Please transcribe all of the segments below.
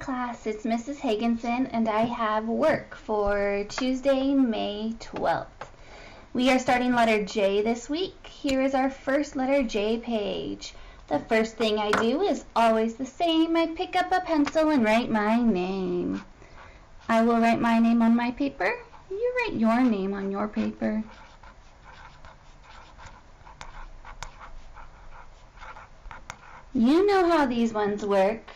class, it's Mrs. Higginson and I have work for Tuesday, May 12th. We are starting letter J this week. Here is our first letter J page. The first thing I do is always the same. I pick up a pencil and write my name. I will write my name on my paper. You write your name on your paper. You know how these ones work.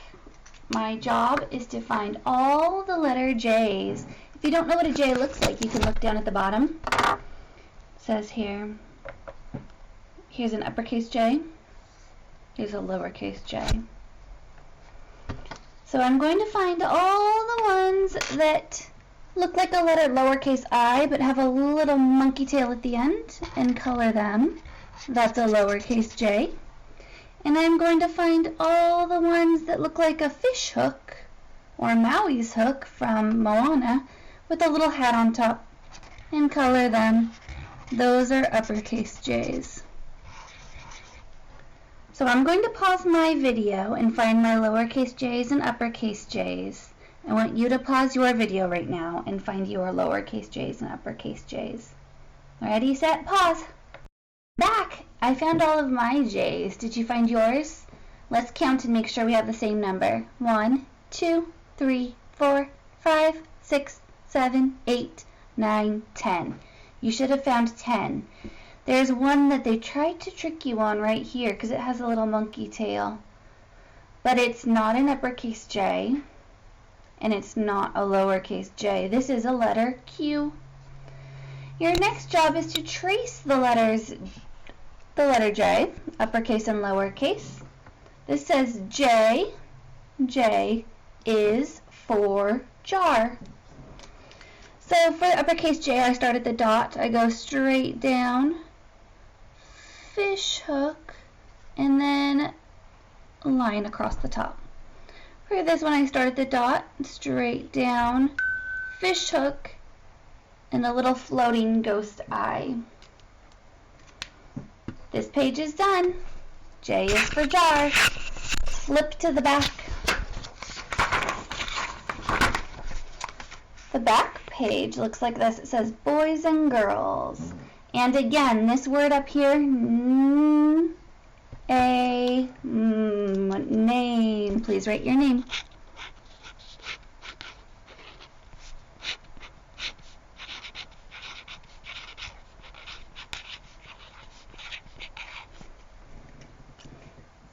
My job is to find all the letter J's. If you don't know what a J looks like, you can look down at the bottom. It says here, here's an uppercase J. Here's a lowercase J. So I'm going to find all the ones that look like a letter lowercase I, but have a little monkey tail at the end, and color them. That's a lowercase J. And I'm going to find all the ones that look like a fish hook or Maui's hook from Moana with a little hat on top and color them. Those are uppercase J's. So I'm going to pause my video and find my lowercase J's and uppercase J's. I want you to pause your video right now and find your lowercase J's and uppercase J's. Ready, set, pause. Back! I found all of my J's. Did you find yours? Let's count and make sure we have the same number. 1, 2, 3, 4, 5, 6, 7, 8, 9, 10. You should have found 10. There's one that they tried to trick you on right here because it has a little monkey tail. But it's not an uppercase J, and it's not a lowercase J. This is a letter Q. Your next job is to trace the letter J, uppercase and lowercase. This says J. J is for jar. So for uppercase J, I start at the dot. I go straight down, fish hook, and then a line across the top. For this one, I start at the dot, straight down, fish hook, and a little floating ghost eye. This page is done. J is for jar. Flip to the back. The back page looks like this. It says boys and girls. And again, this word up here, name. Please write your name.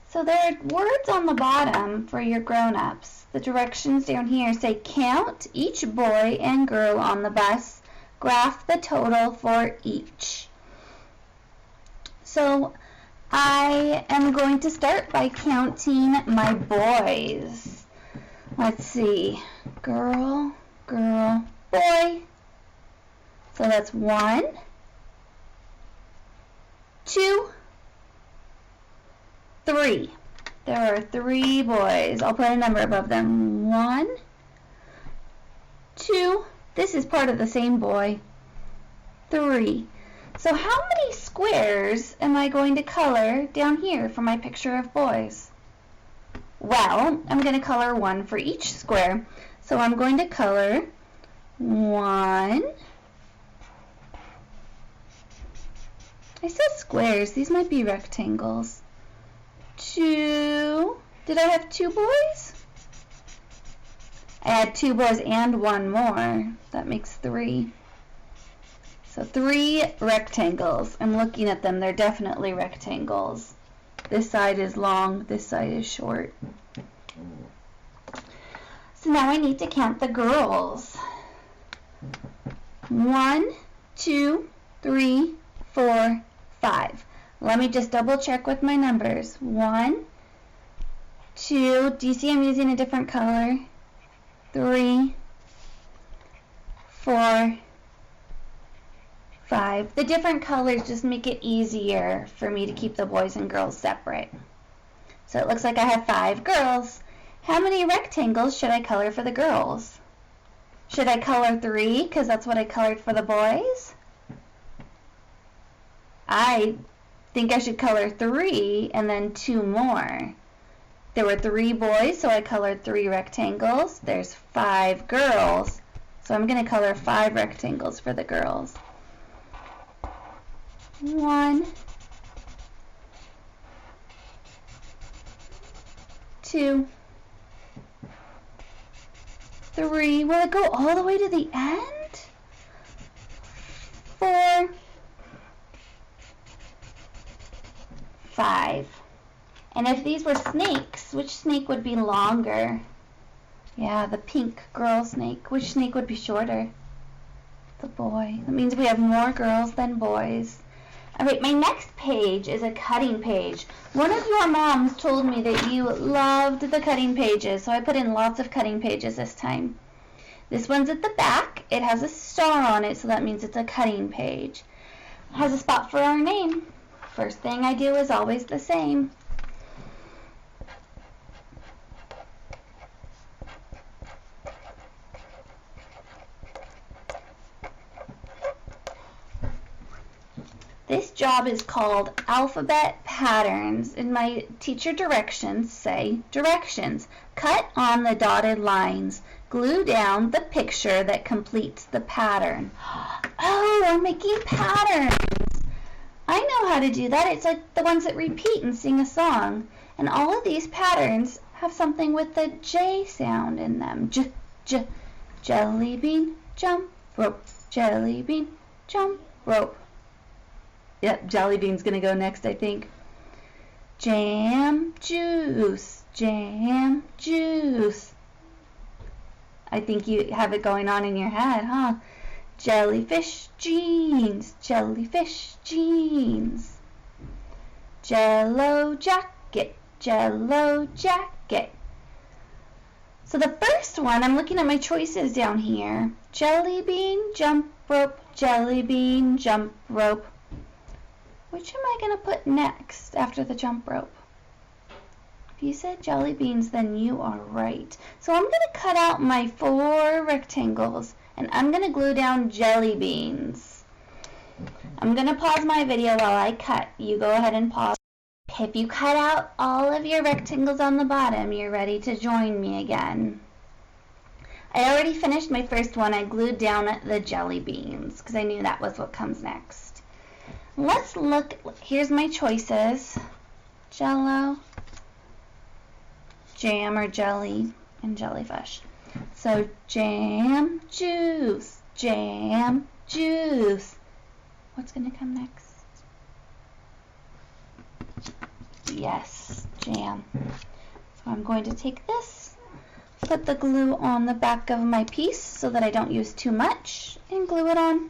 So there are words on the bottom for your grown-ups. The directions down here say count each boy and girl on the bus. Graph the total for each. So I am going to start by counting my boys. Let's see. Girl, girl, boy. So that's 1, 2, 3. There are 3 boys. I'll put a number above them. 1, 2. This is part of the same boy. 3. So how many squares am I going to color down here for my picture of boys? Well, I'm going to color 1 for each square. So I'm going to color 1. I said squares. These might be rectangles. 2. Did I have 2 boys? I had 2 boys and 1 more. That makes 3. So 3 rectangles. I'm looking at them. They're definitely rectangles. This side is long. This side is short. So now I need to count the girls. 1, 2, 3, 4, 5. Let me just double check with my numbers. 1, 2, do you see I'm using a different color? 3, 4, 5. The different colors just make it easier for me to keep the boys and girls separate. So it looks like I have 5 girls. How many rectangles should I color for the girls? Should I color 3 because that's what I colored for the boys? I think I should color 3 and then 2 more. There were 3 boys, so I colored 3 rectangles. There's 5 girls, so I'm going to color 5 rectangles for the girls. 1, 2, 3. Will it go all the way to the end? 4, 5. And if these were snakes, which snake would be longer? Yeah, the pink girl snake. Which snake would be shorter? The boy. That means we have more girls than boys. Alright, my next page is a cutting page. One of your moms told me that you loved the cutting pages, so I put in lots of cutting pages this time. This one's at the back. It has a star on it, so that means it's a cutting page. It has a spot for our name. First thing I do is always the same. This job is called alphabet patterns, and my teacher directions say directions. Cut on the dotted lines. Glue down the picture that completes the pattern. Oh, we're making patterns. I know how to do that. It's like the ones that repeat and sing a song. And all of these patterns have something with the J sound in them. Jelly bean, jump, rope. Jelly bean, jump, rope. Yep, jelly bean's gonna go next, I think. Jam, juice, jam, juice. I think you have it going on in your head, huh? Jellyfish jeans, jellyfish jeans. Jello jacket, jello jacket. So the first one, I'm looking at my choices down here. Jelly bean, jump rope, jelly bean, jump rope. Which am I going to put next after the jump rope? If you said jelly beans, then you are right. So I'm going to cut out my 4 rectangles, and I'm going to glue down jelly beans. I'm going to pause my video while I cut. You go ahead and pause. If you cut out all of your rectangles on the bottom, you're ready to join me again. I already finished my first one. I glued down the jelly beans because I knew that was what comes next. Let's look, here's my choices. Jello, jam or jelly, and jellyfish. So jam, juice, jam, juice. What's going to come next? Yes, jam. So I'm going to take this, put the glue on the back of my piece so that I don't use too much, and glue it on.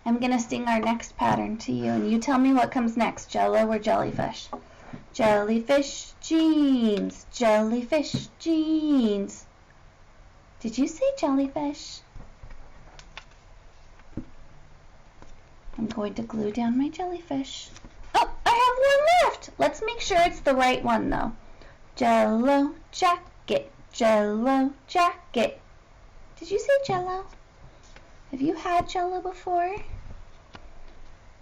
I'm going to sing our next pattern to you, and you tell me what comes next, jello or jellyfish. Jellyfish jeans, jellyfish jeans. Did you say jellyfish? I'm going to glue down my jellyfish. Oh, I have one left. Let's make sure it's the right one, though. Jello jacket, jello jacket. Did you say jello? Have you had jello before?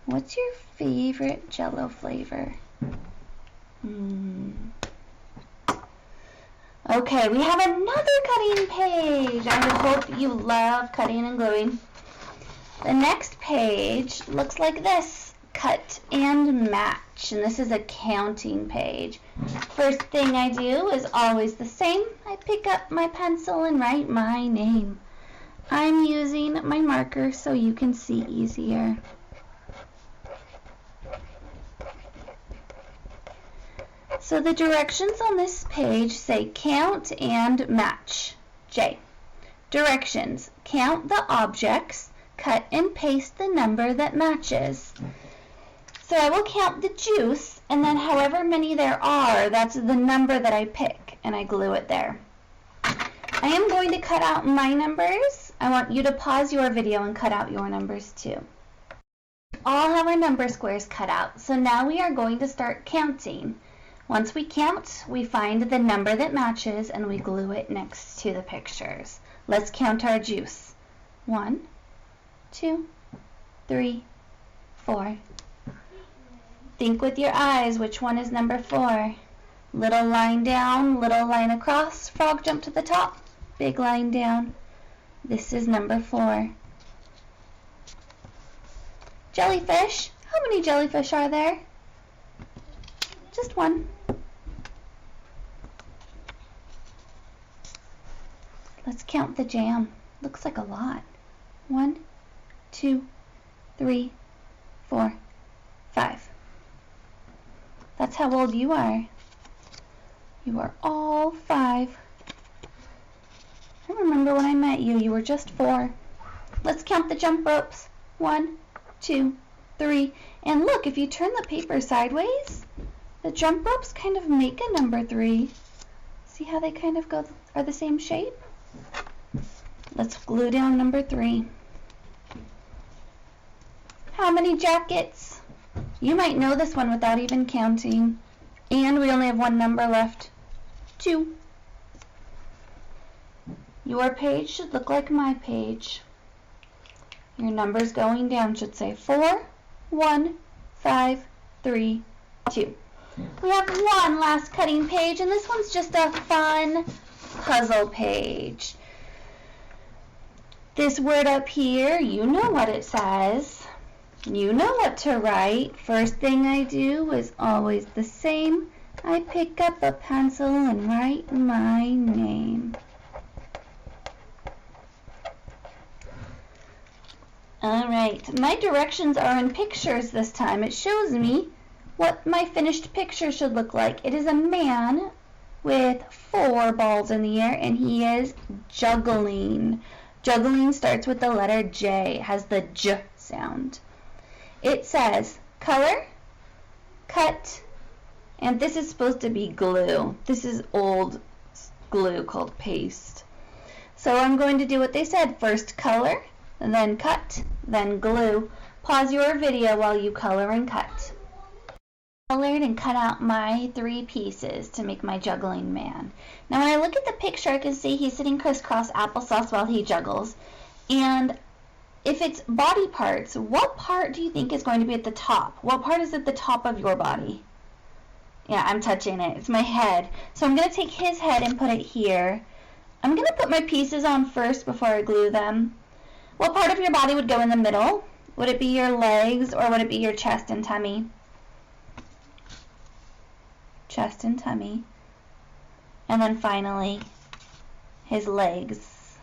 What's your favorite jello flavor? Okay, we have another cutting page. I hope you love cutting and gluing. The next page looks like this. Cut and match. And this is a counting page. First thing I do is always the same. I pick up my pencil and write my name. I'm using my marker so you can see easier. So the directions on this page say count and match. J. Directions. Count the objects. Cut and paste the number that matches. So I will count the juice, and then however many there are, that's the number that I pick, and I glue it there. I am going to cut out my numbers. I want you to pause your video and cut out your numbers too. All have our number squares cut out, so now we are going to start counting. Once we count, we find the number that matches and we glue it next to the pictures. Let's count our juice. 1, 2, 3, 4. Think with your eyes, which one is number 4? Little line down, little line across, frog jump to the top, big line down. This is number 4. Jellyfish. How many jellyfish are there? Just one. Let's count the jam. Looks like a lot. 1, 2, 3, 4, 5. That's how old you are. You are all 5. I remember when I met you, you were just 4. Let's count the jump ropes. 1, 2, 3. And look, if you turn the paper sideways, the jump ropes kind of make a number 3. See how they kind of are the same shape? Let's glue down number 3. How many jackets? You might know this one without even counting. And we only have one number left. 2. Your page should look like my page. Your numbers going down should say 4, 1, 5, 3, 2. We have one last cutting page, and this one's just a fun puzzle page. This word up here, you know what it says. You know what to write. First thing I do is always the same. I pick up a pencil and write my name. Alright, my directions are in pictures this time. It shows me what my finished picture should look like. It is a man with 4 balls in the air, and he is juggling. Juggling starts with the letter J, has the J sound. It says color, cut, and this is supposed to be glue. This is old glue called paste. So I'm going to do what they said. First color, and then cut, then glue. Pause your video while you color and cut. Colored and cut out my 3 pieces to make my juggling man. Now when I look at the picture, I can see he's sitting crisscross applesauce while he juggles. And if it's body parts, what part do you think is going to be at the top? What part is at the top of your body? Yeah, I'm touching it. It's my head. So I'm going to take his head and put it here. I'm going to put my pieces on first before I glue them. What part of your body would go in the middle? Would it be your legs or would it be your chest and tummy? Chest and tummy. And then finally, his legs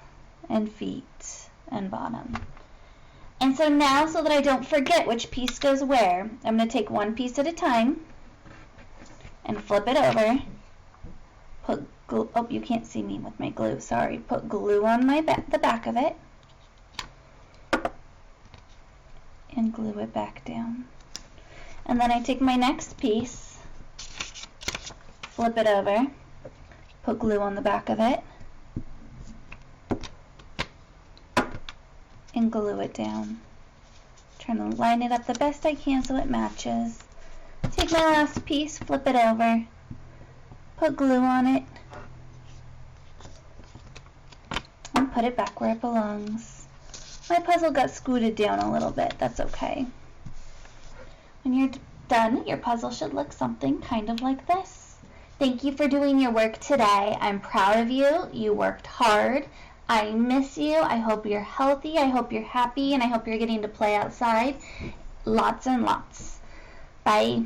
and feet and bottom. And so now, so that I don't forget which piece goes where, I'm going to take one piece at a time and flip it over. Put glue, oh, you can't see me with my glue, sorry. Put glue on the back of it and glue it back down. And then I take my next piece, flip it over, put glue on the back of it, and glue it down. Trying to line it up the best I can so it matches. Take my last piece, flip it over, put glue on it, and put it back where it belongs. My puzzle got scooted down a little bit, that's okay. When you're done, your puzzle should look something kind of like this. Thank you for doing your work today. I'm proud of you. You worked hard. I miss you. I hope you're healthy. I hope you're happy, and I hope you're getting to play outside lots and lots. Bye.